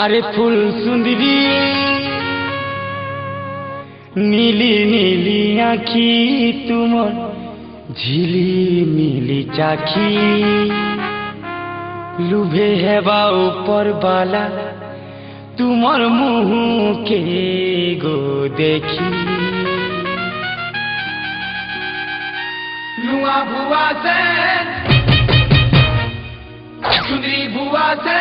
अरे फूल सुंदरी नीली नीली आखी तुमर झिली मिली चाखी लुभे हेबा ऊपर बाला तुमर मुँह के गो देखी लुआ भुआ से सुंदरी भुआ से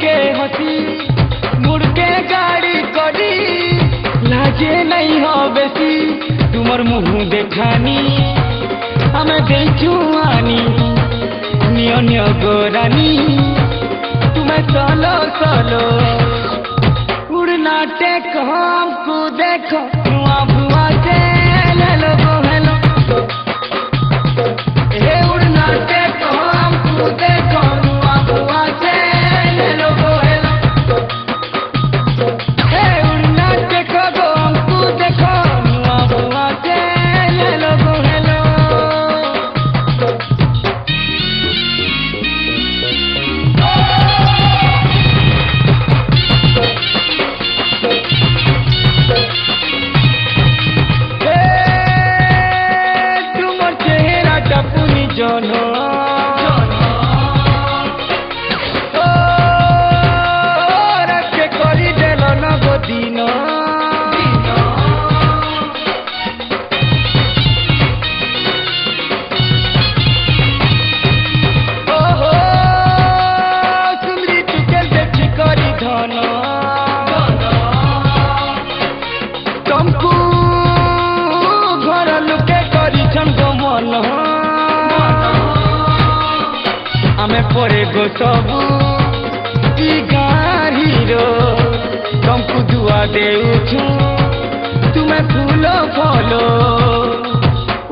के हसी मुड़ के गाड़ी करी लाजे नहीं हो बेसी तुमर मुँह देखानी हमें देखुआनी नियो नियो गोरानी तुम्हें सोलो सोलो उड़ना टेक हमको देखो नुआ भुआ से हेलो हेलो हे उड़ना टेक हमको देखो नुआ भुआ से परे गो सबू गाड़ीरो तुमको दुआ देउछु तुम्हें फूलो फलो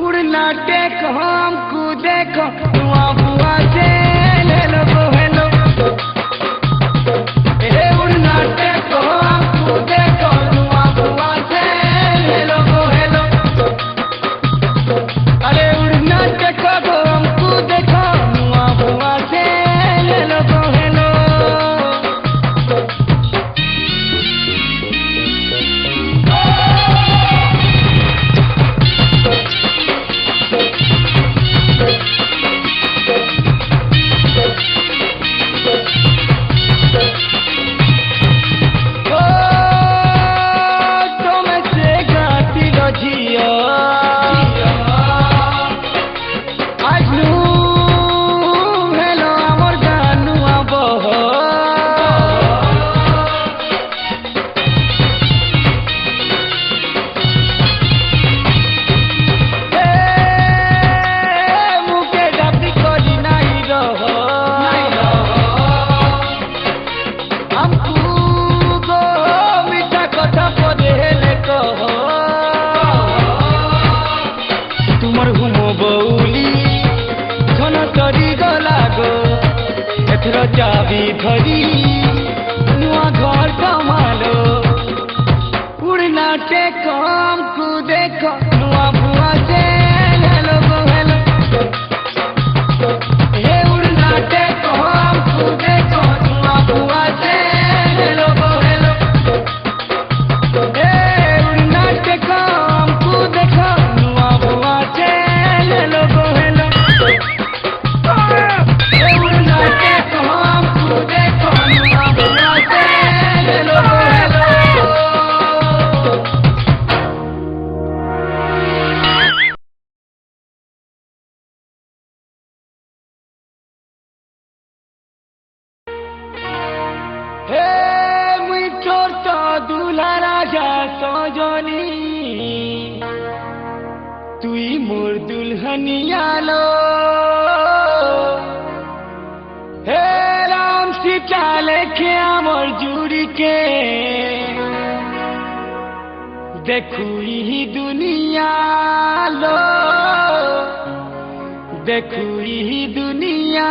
उड़ना टेक हमको देखो नुआ बुआ से हेलो हेलो हे उड़ना टेक हमको देखो नुआ बुआ से हेलो हेलो अरे उड़ना टेक हमको देखो नुआ बुआ से चाबी धरी नुआ घर कमालो उड़ना टेक हमको देखो नुआ बुआ से हेलो हेलो हे उड़ना टेक हमको देखो नुआ बुआ से हेलो हेलो हे उड़ना टेक हमको देखो नुआ बुआ से हेलो हेलो तुई मोर दुल्हनिया लो हे राम सीता लेके आमर जुड़ी के देखू ही दुनिया लो देखू ई दुनिया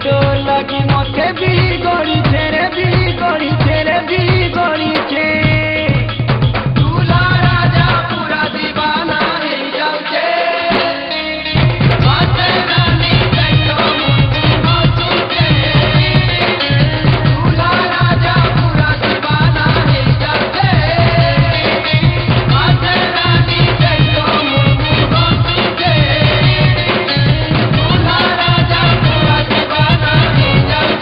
तो लगी मथे भी गड़ी छेरे भी गड़ी छेरे भी गड़ी छे दूल्हा राजा पूरा दीवाना रे जाउछे बाते रानी देखो मुझको तुझे दूल्हा राजा पूरा दीवाना रे जाउछे बाते रानी देखो मुझको तुझे दूल्हा राजा पूरा दीवाना रे जाउछे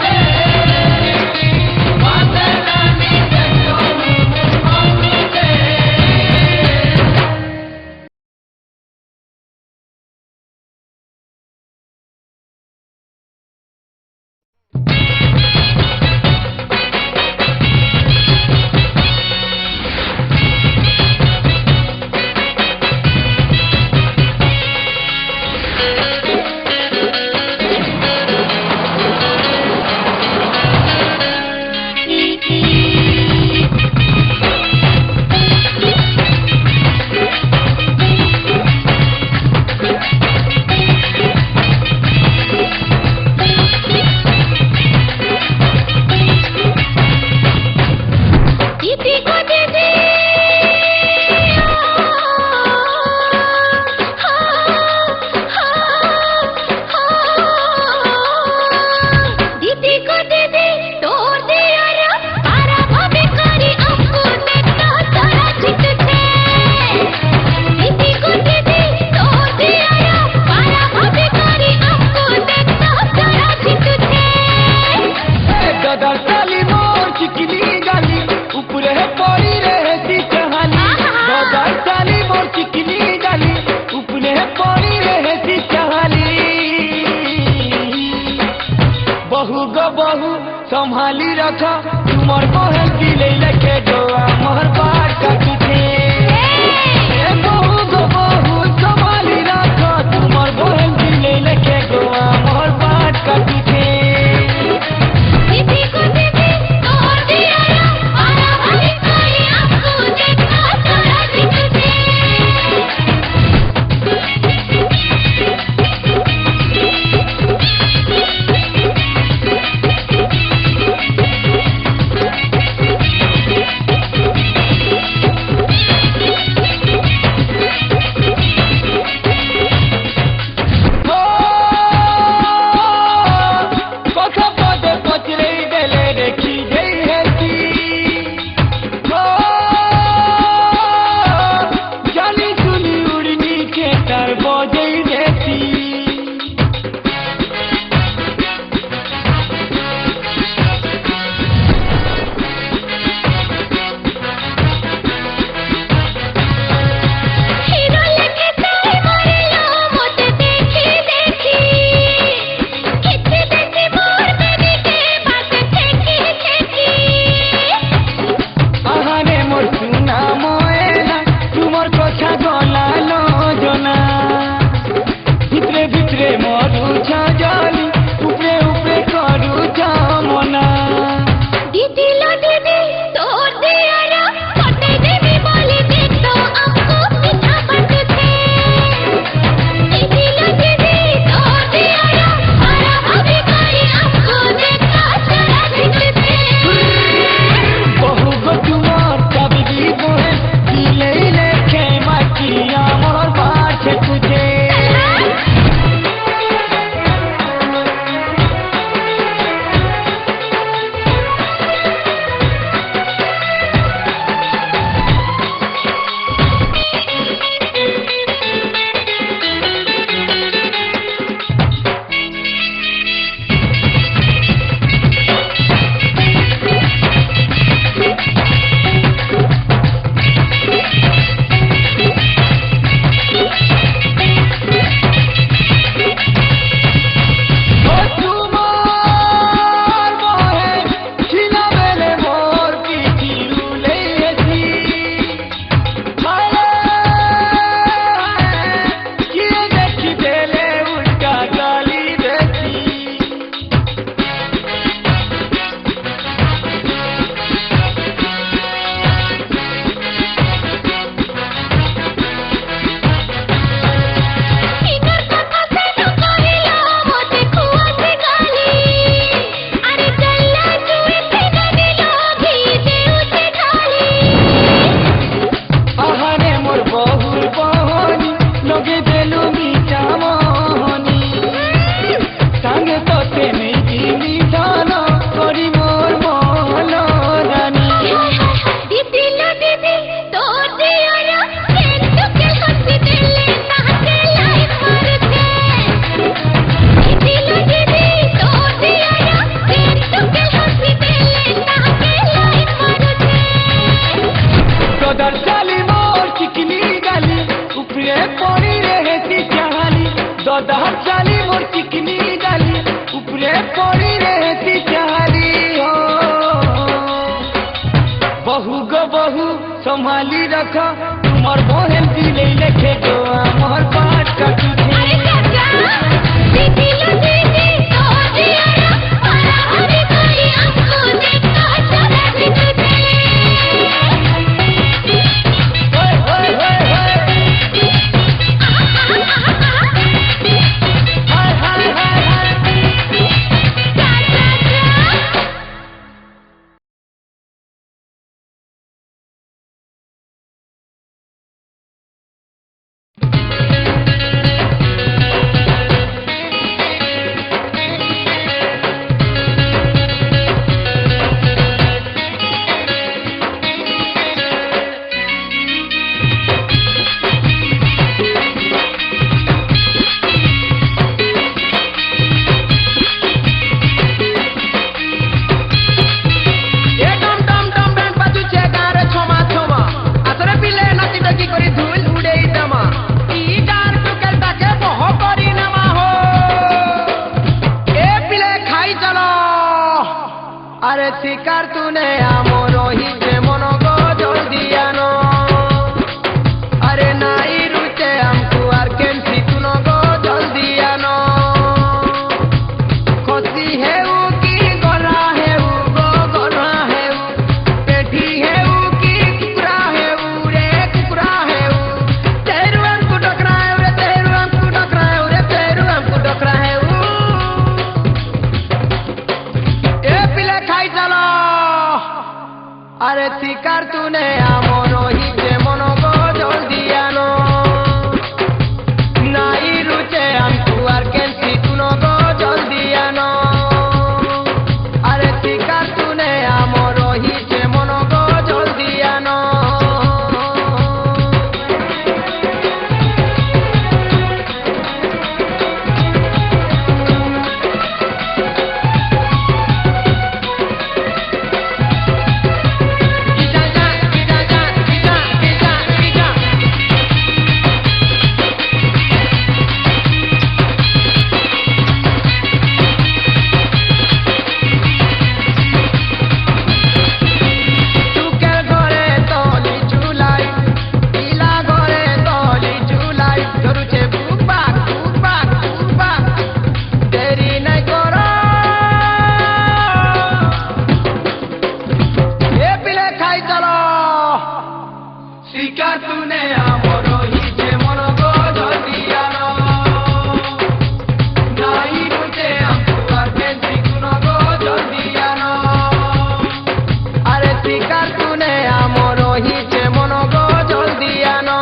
बहु गो बहु संभाली रखा तुमर बहन की ले लेके गोवा मोहर बार काटी थे बहु गो बहु संभाली रखा तुमर बहन की ले लेके गोवा मोहर बार काटी थे दीदी को दीदी तोड़ दिया आरा वाली कोई आपको देखा छोड़ा दिखते संभाली रखा तुमर बहन की ले लेके गोवा मोहर बात काटी थे अरे चाचा दीदी लो दीदी तोड़ दिया आरा वाली कोई आपको देखा छोड़ा दिखते ओए ओए ओए ओए हाय हाय हाय हाय चाचा আরে শিকার তুনে আমর রহিছে মন গো জলদি আনো আরে নাই রুচে আমকু আর কেনসি তুন গো জলদি আনো খসি হেউ কি গলা হেউ গো গলা হেউ পেটি হেউ কি কুকুরা হেউ রে কুকুরা হেউ তেরু আমকু ডকরায় রে তেরু আমকু ডকরায় রে তেরু আমকু ডকরায় এ পিলে খাই চালো আরে শিকার তুনে আমর রহিছে মন গো জলদি আনো নাই রুচে আমকু আর কেনসি তুন গো জলদি আনো আরে শিকার তুনে আমর রহিছে মন গো জলদি আনো টুকের ঘরে তলি চুলাই ইলা ঘরে তলি চুলাই ধরুছে বুকবাক বুকবাক বুকবাক দেরি নাই কর এ পিলে খাই চলো শিকার তুনে আমর রহিছে মন গো জলদি আনো নাই রুচে আমকু আর কেনসি তুন গো জলদি আনো আরে শিকার তুনে আমর রহিছে মন গো জলদি আনো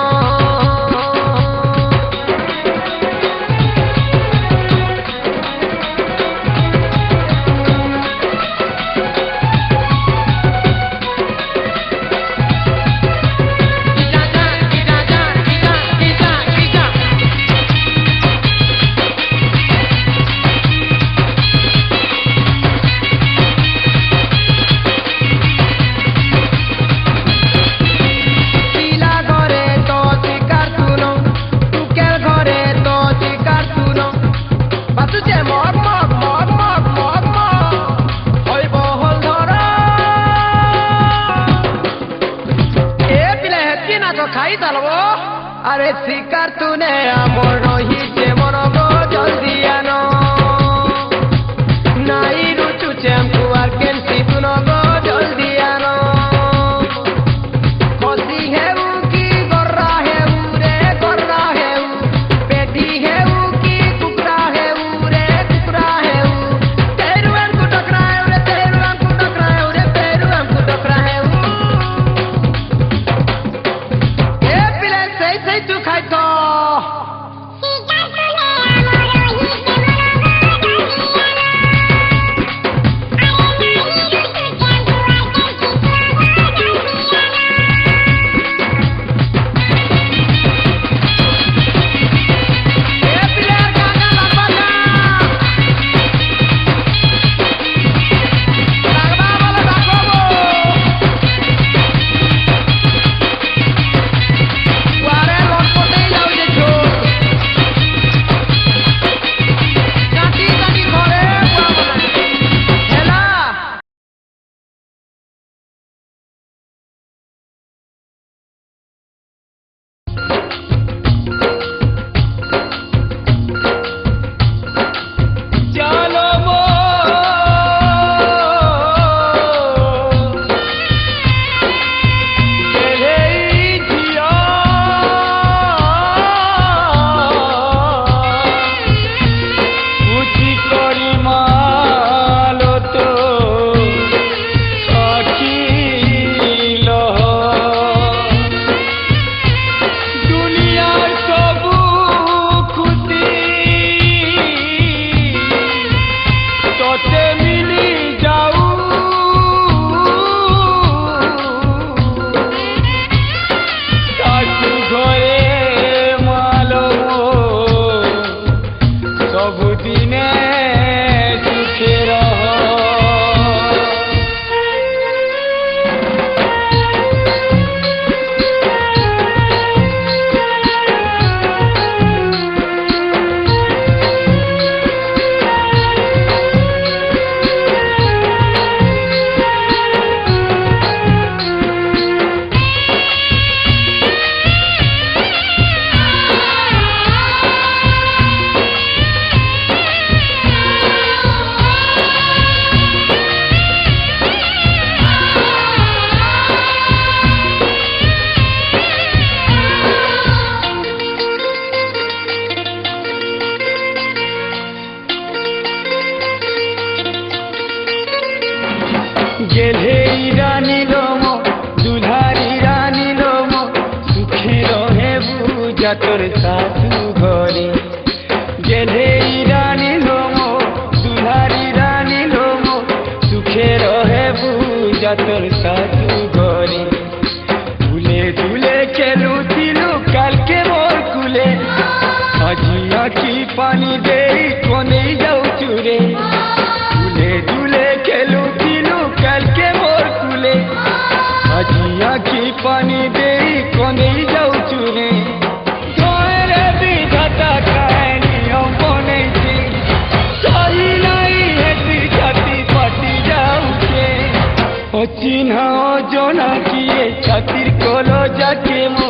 পিলা ঘরে তো শিকার তুনো টুকের ঘরে তো শিকার তুনো বাতুছে মগ মগ মগ মগ মগ মগ হইব হল ধর এ পিলে হেতি না তো খাই চালবো আরে শিকার তুনে আমর রহিছে মন গো জলদি আনো নাই রুচুছে আমকু আর কেনসি তুন গো জলদি আনো খসি হেউ কি গররা হেউ রে গররা হেউ পেটি হেউ কি কুকুরা হেউ রে কুকুরা হেউ তেরু আমকু ডকরায় রে তেরু আমকু ডকরায় রে তেরু আমকু ডকরায় এ পিলে সেই সেই তু খাই তো শিকার তুনে আমর রহিছে মন গো জলদি আনো গেলে রানী লোম দুলারি রানী লোম সুখে রহে বুঝা তোর শাশু ঘরে গেলে রানী লোম দুলারি রানী লোম সুখে রহে বুঝা তোর শাশু ঘরে দুলে দুলে খেলুছিলু কালকে মোর কুলে আজি আখি পানি দেই কোনে যাউছু রে দুলে দুলে খেলুছিলু কালকে মোর কুলে আজি আখি পানি দেই কোনে যাউছু রে তোরে বিধাতা কাহিনী বনেছি সহি নাই হেতি ছাতি ফাটি যাউছে অচিহ্না অজনা কিয়ে ছাতির কলো যাকে মো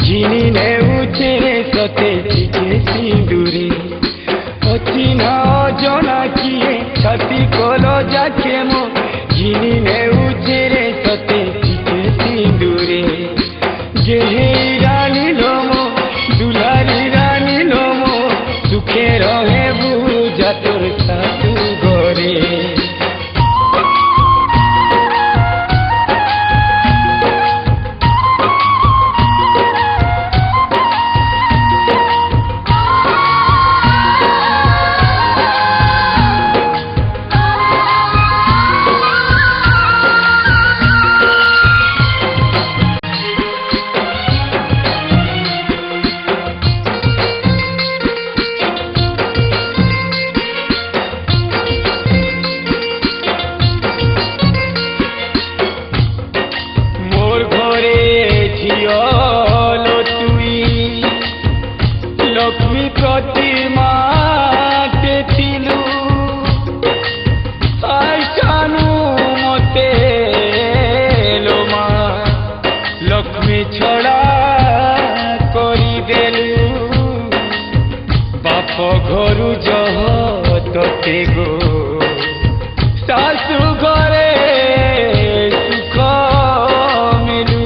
ঝিনি নেউছে রে সতে টিকে সিঁদুরে অচিহ্না অজনা কিয়ে ছাতির কলো যাকে মো ঝিনি নেউছে রে সতে টিকে সিঁদুরে গেহে রানী লোম দুলারি রানী লোম সুখে রহে বুঝা তোর শাশু ঘরে মোর ঘরে ঝিয়লো তুই লক্ষ্মী প্রতিমা কেতিলু আইসানু মতে লোমা লক্ষ্মী ছড়া করি দেলু বাপ ঘরু জহ তোতে গো শাশু ঘরে সুখ মিলু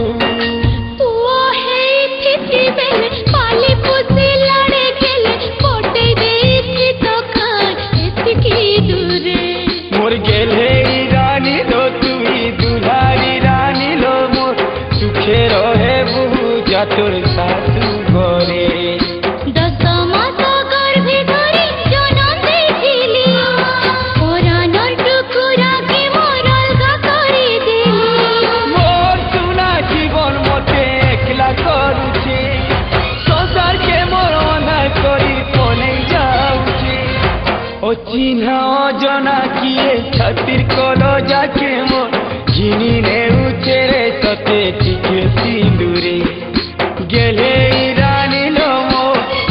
পুଅ ହେଇଥିତି ବେଲେ ପାଲି ପୋଷି ଲଡ଼େ ଗେଲେ ପଟେ ଦେଇଛି ତ ଖାଇ ଏତିକି ଦୂରେ মোর গেলে রানী লো তুই দুলারি রানী লো মোর সুখে রহে বুঝা তোর শাশু ঘরে 10 মাস গর্ভে ধরি জনম ଦେଇଥିଲି পরাণর টুকুরাকে মোর অলগা করে দিলি মোর সুনা জীবন মতে একলা করুছে সংসারকে মোর অনার করি ফোনে যাউছে অচিহ্না অজনা কিয়ে ছাতির কলো যাকে মোর ঝিনি নেউছে রে সতে টিকে সিঁদুরে গেলে রানী লোম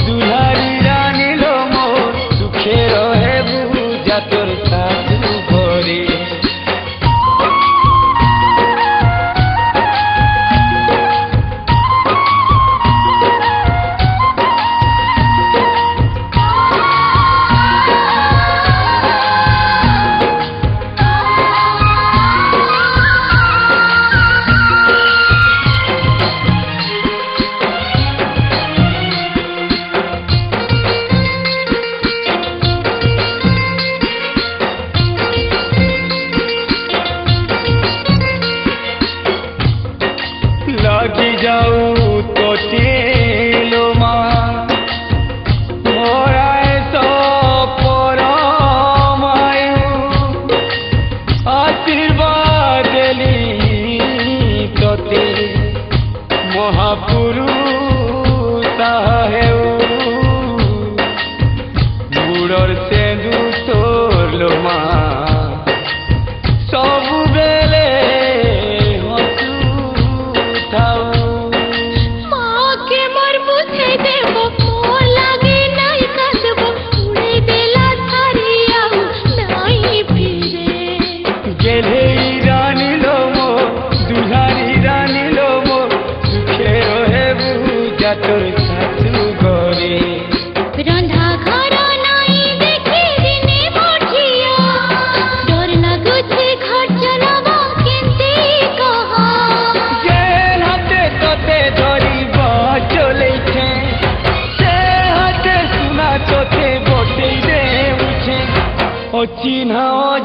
দুলারি রানী লোম সুখে রহে বুঝা তোর শাশু ঘরে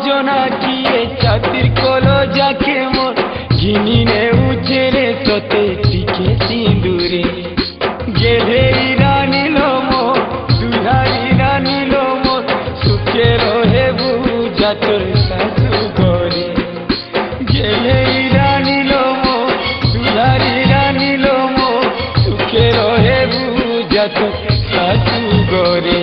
জোনাকিয়ে চাঁদের কলো যাকে মোর ঘিনিনে উচেরে তোতে টিকে সিঁদুরে গেলে রানী লোমো দুধারি রানী লোমো সুখে রহে বুঝা তোর শাশু ঘরে গেলে রানী লোমো দুধারি রানী লোমো সুখে রহে বুঝা তোর শাশু ঘরে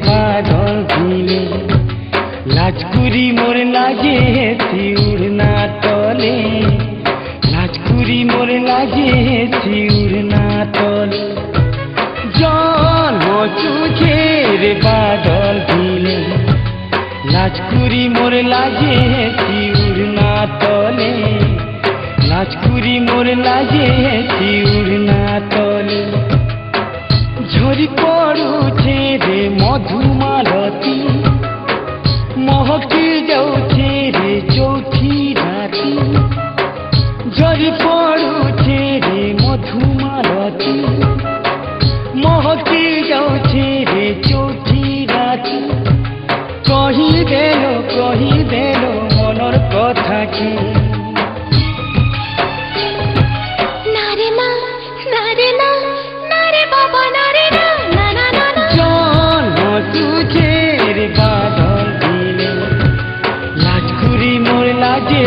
বাদল ভিলে লাজকুরি মোর লাগে উড়না তলে লাজকুরি মোর লাগে উড়না তলে জন্ম চোখের বাদল ভিলে লাজকুরি মোর লাগে উড়না তলে লাজকুরি মোর লাগে উড়না তলে ঝরি পড়ুছে রে মধুমালতী মহকি যাউছে রে চৌথি রাতি ঝরি পড়ুছে রে মধুমালতী মহকি যাউছে রে চৌথি রাতি কহি দেল মনর কথা কি নারে না নারে না নারে বাবা নারে না না না না না জন্ম তুঝের বাদল দিলে লাজকুরি মোর লাগে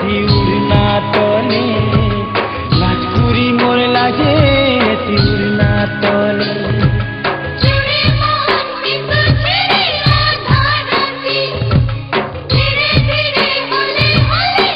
উড়না তলে লাজকুরি মোর লাগে উড়না তলে চুড়ি মন কিন্তু ছেড়ে আধা রাতি ধীরে ধীরে হলে হলে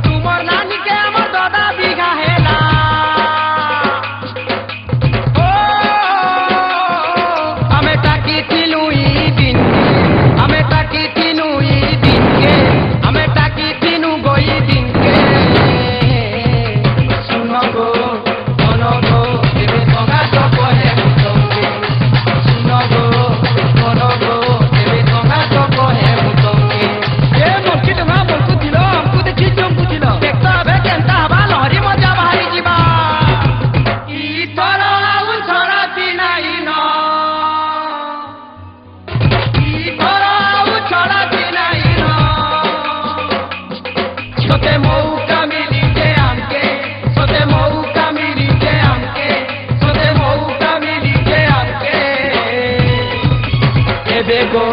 तुमर नानी के हमर दादा बिघा हेला ओ हमें ताकी थिलू ई दिन हमें ताकी थिनू ई दिन के हमें ताकी थिनू गोई दिन के सुनो गो मनो गो देवे तोगा तो कहे मुतोंगे सुनो गो मनो गो देवे तोगा तो कहे मुतोंगे ए मुखी तुम्हा मुखु दिलो हमकु देखि तुमकु दिलो देखता बे केंता हवा लहरी मजा बाहरी जीवा ई थरा उन थरा तिनाई न ई थरा उन थरा तिनाई न सोते मौका मिली जे हमके सोते मौका मिली जे हमके सोते मौका मिली जे हमके ए बेगो